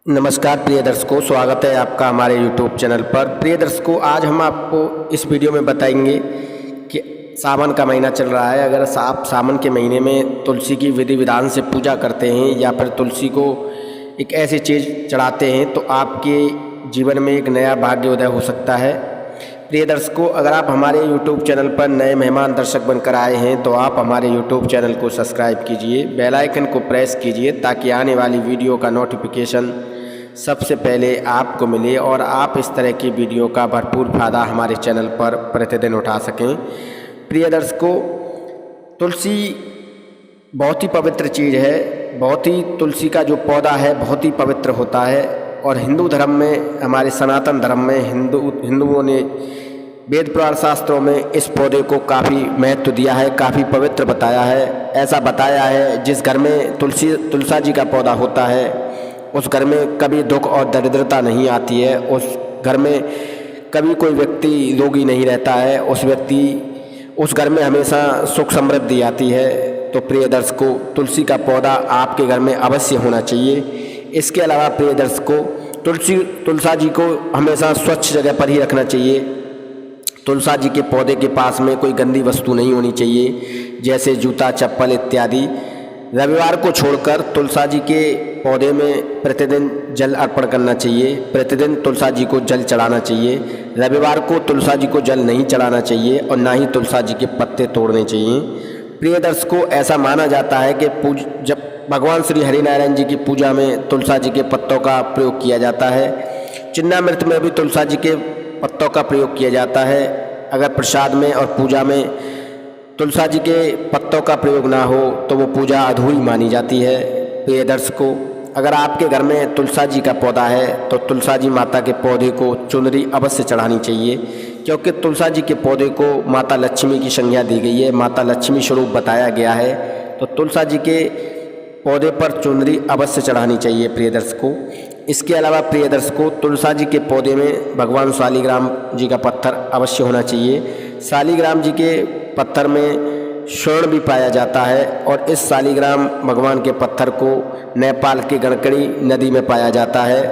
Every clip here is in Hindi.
नमस्कार प्रिय दर्शकों, स्वागत है आपका हमारे YouTube चैनल पर। प्रिय दर्शकों, आज हम आपको इस वीडियो में बताएंगे कि सावन का महीना चल रहा है। अगर आप सावन के महीने में तुलसी की विधि विधान से पूजा करते हैं या फिर तुलसी को एक ऐसी चीज़ चढ़ाते हैं तो आपके जीवन में एक नया भाग्य उदय हो सकता है। प्रिय दर्शकों, अगर आप हमारे YouTube चैनल पर नए मेहमान दर्शक बनकर आए हैं तो आप हमारे YouTube चैनल को सब्सक्राइब कीजिए, बेल आइकन को प्रेस कीजिए ताकि आने वाली वीडियो का नोटिफिकेशन सबसे पहले आपको मिले और आप इस तरह की वीडियो का भरपूर फायदा हमारे चैनल पर प्रतिदिन उठा सकें। प्रिय दर्शकों, तुलसी बहुत ही पवित्र चीज़ है। तुलसी का जो पौधा है बहुत ही पवित्र होता है और हिंदू धर्म में, हमारे सनातन धर्म में हिंदुओं ने वेद पुराण शास्त्रों में इस पौधे को काफ़ी महत्व दिया है, काफ़ी पवित्र बताया है। ऐसा बताया है जिस घर में तुलसा जी का पौधा होता है उस घर में कभी दुख और दरिद्रता नहीं आती है, उस घर में कभी कोई व्यक्ति रोगी नहीं रहता है, उस घर में हमेशा सुख समृद्धि आती है। तो प्रिय दर्शकों, तुलसी का पौधा आपके घर में अवश्य होना चाहिए। इसके अलावा प्रिय दर्शकों, तुलसा जी को हमेशा स्वच्छ जगह पर ही रखना चाहिए। तुलसा जी के पौधे के पास में कोई गंदी वस्तु नहीं होनी चाहिए, जैसे जूता, चप्पल इत्यादि। रविवार को छोड़कर तुलसा जी के पौधे में प्रतिदिन जल अर्पण करना चाहिए, प्रतिदिन तुलसा जी को जल चढ़ाना चाहिए। रविवार को तुलसा जी को जल नहीं चढ़ाना चाहिए और ना ही तुलसा जी के पत्ते तोड़ने चाहिए। प्रिय दर्शकों, ऐसा माना जाता है कि जब भगवान श्री हरिनारायण जी की पूजा में तुलसा जी के पत्तों का प्रयोग किया जाता है। चिन्नामृत में भी तुलसा जी के पत्तों का प्रयोग किया जाता है। अगर प्रसाद में और पूजा में तुलसा जी के पत्तों का प्रयोग ना हो तो वो पूजा अधूरी मानी जाती है। प्रिय दर्शकों, अगर आपके घर में तुलसा जी का पौधा है तो तुलसा जी माता के पौधे को चुनरी अवश्य चढ़ानी चाहिए, क्योंकि तुलसा जी के पौधे को माता लक्ष्मी की संज्ञा दी गई है, माता लक्ष्मी स्वरूप बताया गया है। तो तुलसा जी के पौधे पर चुनरी अवश्य चढ़ानी चाहिए प्रिय दर्शकों। इसके अलावा प्रिय दर्शकों, तुलसा जी के पौधे में भगवान शालिग्राम जी का पत्थर अवश्य होना चाहिए। शालिग्राम जी के पत्थर में स्वर्ण भी पाया जाता है और इस शालिग्राम भगवान के पत्थर को नेपाल के गणकड़ी नदी में पाया जाता है।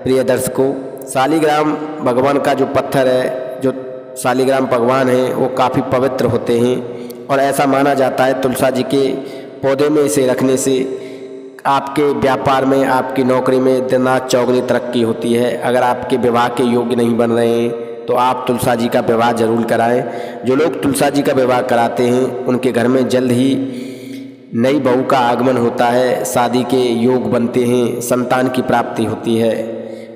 प्रिय दर्शकों, शालिग्राम भगवान का जो पत्थर है, जो शालिग्राम भगवान हैं, वो काफ़ी पवित्र होते हैं और ऐसा माना जाता है तुलसा जी के पौधे में इसे रखने से आपके व्यापार में, आपकी नौकरी में दिनात चौगनी तरक्की होती है। अगर आपके विवाह के योग्य नहीं बन रहे हैं तो आप तुलसा जी का विवाह जरूर कराएं। जो लोग तुलसा जी का विवाह कराते हैं उनके घर में जल्द ही नई बहू का आगमन होता है, शादी के योग बनते हैं, संतान की प्राप्ति होती है।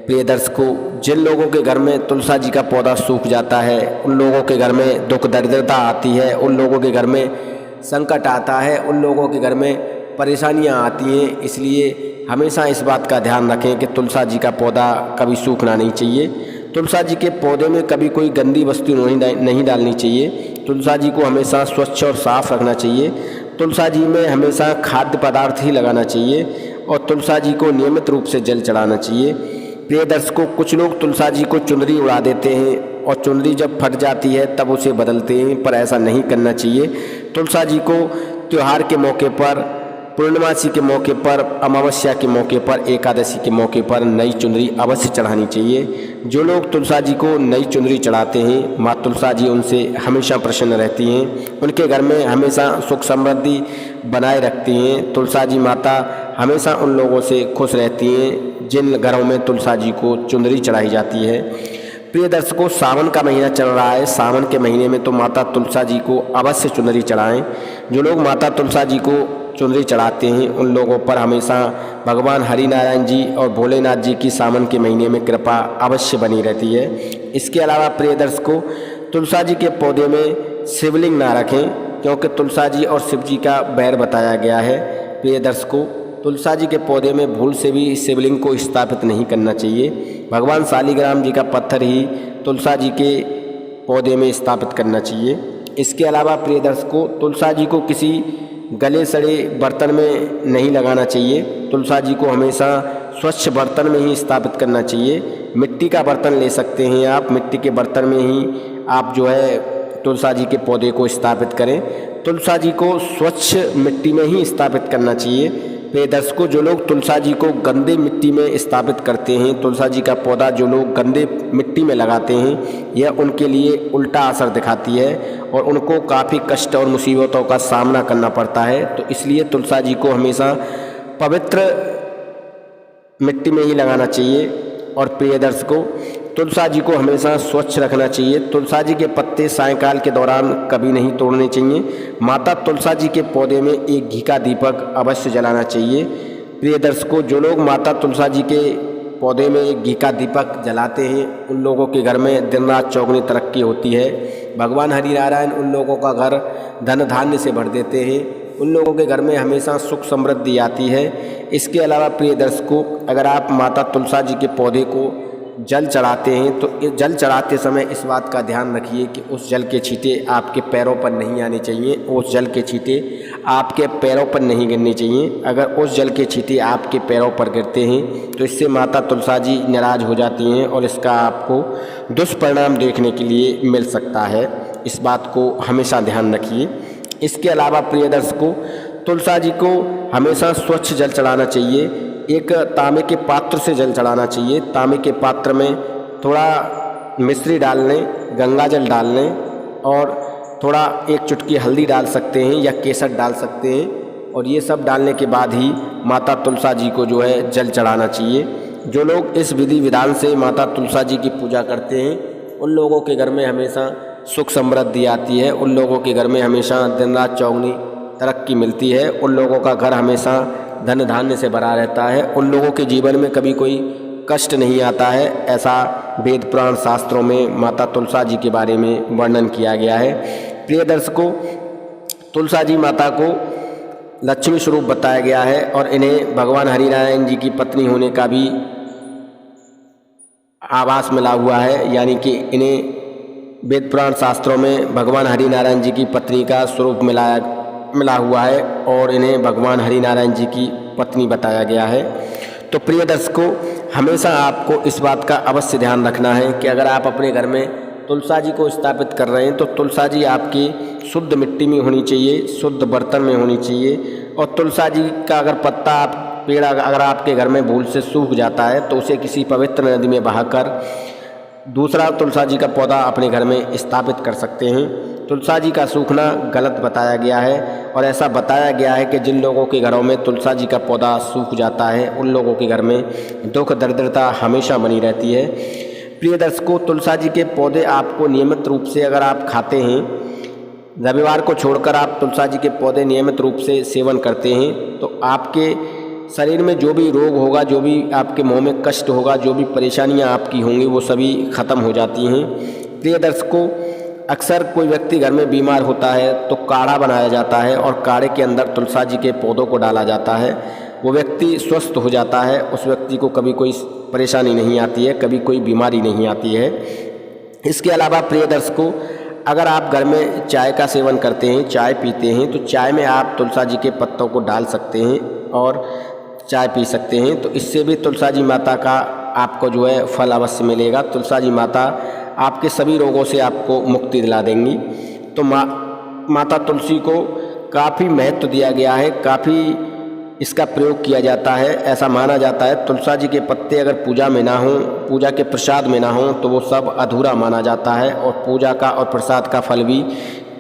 प्रिय दर्शकों, जिन लोगों के घर में तुलसा जी का पौधा सूख जाता है उन लोगों के घर में दुख दरिद्रता आती है, उन लोगों के घर में संकट आता है, उन लोगों के घर में परेशानियां आती हैं। इसलिए हमेशा इस बात का ध्यान रखें कि तुलसा जी का पौधा कभी सूखना नहीं चाहिए। तुलसा जी के पौधे में कभी कोई गंदी वस्तु नहीं डालनी चाहिए। तुलसा जी को हमेशा स्वच्छ और साफ रखना चाहिए। तुलसा जी में हमेशा खाद्य पदार्थ ही लगाना चाहिए और तुलसा जी को नियमित रूप से जल चढ़ाना चाहिए। प्रिय दर्शकों, कुछ लोग तुलसा जी को चुनरी उड़ा देते हैं और चुनरी जब फट जाती है तब उसे बदलते हैं, पर ऐसा नहीं करना चाहिए। तुलसा जी को त्योहार के मौके पर, पूर्णिमासी के मौके पर, अमावस्या के मौके पर, एकादशी के मौके पर नई चुनरी अवश्य चढ़ानी चाहिए। जो लोग तुलसा जी को नई चुनरी चढ़ाते हैं, माँ तुलसा जी उनसे हमेशा प्रसन्न रहती हैं, उनके घर में हमेशा सुख समृद्धि बनाए रखती हैं। तुलसा जी माता हमेशा उन लोगों से खुश रहती हैं जिन घरों में तुलसा जी को चुनरी चढ़ाई जाती है। प्रिय दर्शकों, सावन का महीना चल रहा है। सावन के महीने में तो माता तुलसा जी को अवश्य चुनरी चढ़ाएं। जो लोग माता तुलसा जी को चुनरी चढ़ाते हैं उन लोगों पर हमेशा भगवान हरिनारायण जी और भोलेनाथ जी की सावन के महीने में कृपा अवश्य बनी रहती है। इसके अलावा प्रिय दर्शकों, तुलसा जी के पौधे में शिवलिंग ना रखें, क्योंकि तुलसा जी और शिव जी का बैर बताया गया है। प्रिय दर्शकों, तुलसा जी के पौधे में भूल से भी शिवलिंग को स्थापित नहीं करना चाहिए। भगवान शालिग्राम जी का पत्थर ही तुलसा जी के पौधे में स्थापित करना चाहिए। इसके अलावा प्रिय दर्शकों, तुलसा जी को किसी गले सड़े बर्तन में नहीं लगाना चाहिए। तुलसा जी को हमेशा स्वच्छ बर्तन में ही स्थापित करना चाहिए। मिट्टी का बर्तन ले सकते हैं आप, मिट्टी के बर्तन में ही आप जो है तुलसा जी के पौधे को स्थापित करें। तुलसा जी को स्वच्छ मिट्टी में ही स्थापित करना चाहिए। प्रिय दर्शकों, जो लोग तुलसा जी को गंदे मिट्टी में स्थापित करते हैं, तुलसा जी का पौधा जो लोग गंदे मिट्टी में लगाते हैं, यह उनके लिए उल्टा असर दिखाती है और उनको काफ़ी कष्ट और मुसीबतों का सामना करना पड़ता है। तो इसलिए तुलसा जी को हमेशा पवित्र मिट्टी में ही लगाना चाहिए। और प्रिय दर्शकों, तुलसा जी को हमेशा स्वच्छ रखना चाहिए। तुलसा जी के पत्ते सायंकाल के दौरान कभी नहीं तोड़ने चाहिए। माता तुलसा जी के पौधे में एक घी का दीपक अवश्य जलाना चाहिए। प्रिय दर्शकों, जो लोग माता तुलसा जी के पौधे में एक घी का दीपक जलाते हैं, उन लोगों के घर में दिन रात चौगुनी तरक्की होती है। भगवान हरिनारायण उन लोगों का घर धन धान्य से भर देते हैं। उन लोगों के घर में हमेशा सुख समृद्धि आती है। इसके अलावा प्रिय दर्शकों, अगर आप माता तुलसा जी के पौधे को जल चढ़ाते हैं तो जल चढ़ाते समय इस बात का ध्यान रखिए कि उस जल के छींटे आपके पैरों पर नहीं आने चाहिए। उस जल के छींटे आपके पैरों पर नहीं गिरने चाहिए। अगर उस जल के छींटे आपके पैरों पर गिरते हैं तो इससे माता तुलसा जी नाराज हो जाती हैं और इसका आपको दुष्परिणाम देखने के लिए मिल सकता है। इस बात को हमेशा ध्यान रखिए। इसके अलावा प्रिय दर्शकों, तुलसा जी को हमेशा स्वच्छ जल चढ़ाना चाहिए। एक तांबे के पात्र से जल चढ़ाना चाहिए। तांबे के पात्र में थोड़ा मिश्री डाल लें, गंगा जल डाल लें और थोड़ा एक चुटकी हल्दी डाल सकते हैं या केसर डाल सकते हैं। और ये सब डालने के बाद ही माता तुलसा जी को जो है जल चढ़ाना चाहिए। जो लोग इस विधि विधान से माता तुलसा जी की पूजा करते हैं, उन लोगों के घर में हमेशा सुख समृद्धि आती है। उन लोगों के घर में हमेशा दिन रात चौगुनी तरक्की मिलती है। उन लोगों का घर हमेशा धन धान्य से भरा रहता है। उन लोगों के जीवन में कभी कोई कष्ट नहीं आता है। ऐसा वेद पुराण शास्त्रों में माता तुलसा जी के बारे में वर्णन किया गया है। प्रिय दर्शकों, तुलसा जी माता को लक्ष्मी स्वरूप बताया गया है और इन्हें भगवान हरिनारायण जी की पत्नी होने का भी आभास मिला हुआ है। यानी कि इन्हें वेद पुराण शास्त्रों में भगवान हरिनारायण जी की पत्नी का स्वरूप मिला हुआ है और इन्हें भगवान हरिनारायण जी की पत्नी बताया गया है। तो प्रिय दर्शकों, हमेशा आपको इस बात का अवश्य ध्यान रखना है कि अगर आप अपने घर में तुलसा जी को स्थापित कर रहे हैं तो तुलसा जी आपकी शुद्ध मिट्टी में होनी चाहिए, शुद्ध बर्तन में होनी चाहिए। और तुलसा जी का अगर पत्ता पेड़ अगर आपके घर में भूल से सूख जाता है तो उसे किसी पवित्र नदी में बहाकर दूसरा तुलसा जी का पौधा अपने घर में स्थापित कर सकते हैं। तुलसा जी का सूखना गलत बताया गया है और ऐसा बताया गया है कि जिन लोगों के घरों में तुलसा जी का पौधा सूख जाता है, उन लोगों के घर में दुख दरिद्रता हमेशा बनी रहती है। प्रिय दर्शकों, तुलसा जी के पौधे आपको नियमित रूप से अगर आप खाते हैं, रविवार को छोड़कर आप तुलसा जी के पौधे नियमित रूप से सेवन करते हैं, तो आपके शरीर में जो भी रोग होगा, जो भी आपके मुंह में कष्ट होगा, जो भी परेशानियां आपकी होंगी, वो सभी खत्म हो जाती हैं। प्रिय दर्शकों, अक्सर कोई व्यक्ति घर में बीमार होता है तो काढ़ा बनाया जाता है और काढ़े के अंदर तुलसा जी के पौधों को डाला जाता है। वो व्यक्ति स्वस्थ हो जाता है। उस व्यक्ति को कभी कोई परेशानी नहीं आती है, कभी कोई बीमारी नहीं आती है। इसके अलावा प्रिय दर्शकों, अगर आप घर में चाय का सेवन करते हैं, चाय पीते हैं, तो चाय में आप तुलसा जी के पत्तों को डाल सकते हैं और चाय पी सकते हैं। तो इससे भी तुलसा जी माता का आपको जो है फल अवश्य मिलेगा। तुलसा जी माता आपके सभी रोगों से आपको मुक्ति दिला देंगी। तो माता तुलसी को काफ़ी महत्व दिया गया है, काफ़ी इसका प्रयोग किया जाता है। ऐसा माना जाता है तुलसा जी के पत्ते अगर पूजा में ना हों, पूजा के प्रसाद में ना हों, तो वो सब अधूरा माना जाता है और पूजा का और प्रसाद का फल भी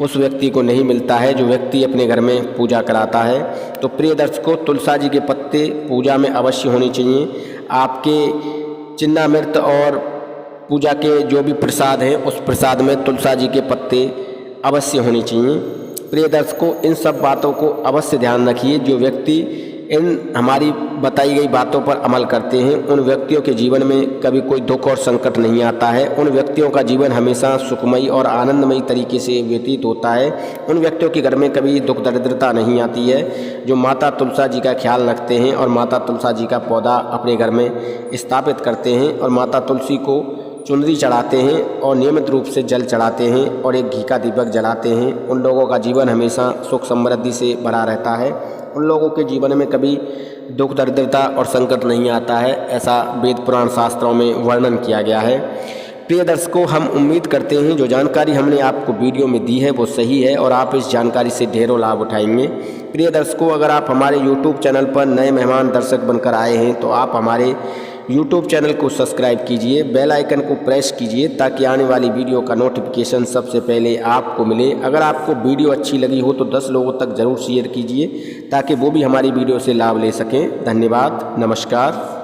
उस व्यक्ति को नहीं मिलता है जो व्यक्ति अपने घर में पूजा कराता है। तो प्रिय दर्शकों, तुलसा जी के पत्ते पूजा में अवश्य होने चाहिए। आपके चिन्नामृत और पूजा के जो भी प्रसाद हैं, उस प्रसाद में तुलसा जी के पत्ते अवश्य होने चाहिए। प्रिय दर्शकों, इन सब बातों को अवश्य ध्यान रखिए। जो व्यक्ति इन हमारी बताई गई बातों पर अमल करते हैं, उन व्यक्तियों के जीवन में कभी कोई दुख और संकट नहीं आता है। उन व्यक्तियों का जीवन हमेशा सुखमयी और आनंदमयी तरीके से व्यतीत होता है। उन व्यक्तियों के घर में कभी दुख दरिद्रता नहीं आती है। जो माता तुलसा जी का ख्याल रखते हैं और माता तुलसा जी का पौधा अपने घर में स्थापित करते हैं और माता तुलसी को चुनरी चढ़ाते हैं और नियमित रूप से जल चढ़ाते हैं और एक घी का दीपक जलाते हैं, उन लोगों का जीवन हमेशा सुख समृद्धि से भरा रहता है। उन लोगों के जीवन में कभी दुख दरिद्रता और संकट नहीं आता है। ऐसा वेद पुराण शास्त्रों में वर्णन किया गया है। प्रिय दर्शकों, हम उम्मीद करते हैं जो जानकारी हमने आपको वीडियो में दी है वो सही है और आप इस जानकारी से ढेरों लाभ उठाएंगे। प्रिय दर्शकों, अगर आप हमारे YouTube चैनल पर नए मेहमान दर्शक बनकर आए हैं तो आप हमारे YouTube चैनल को सब्सक्राइब कीजिए, बेल आइकन को प्रेस कीजिए ताकि आने वाली वीडियो का नोटिफिकेशन सबसे पहले आपको मिले। अगर आपको वीडियो अच्छी लगी हो तो 10 लोगों तक ज़रूर शेयर कीजिए ताकि वो भी हमारी वीडियो से लाभ ले सकें। धन्यवाद, नमस्कार।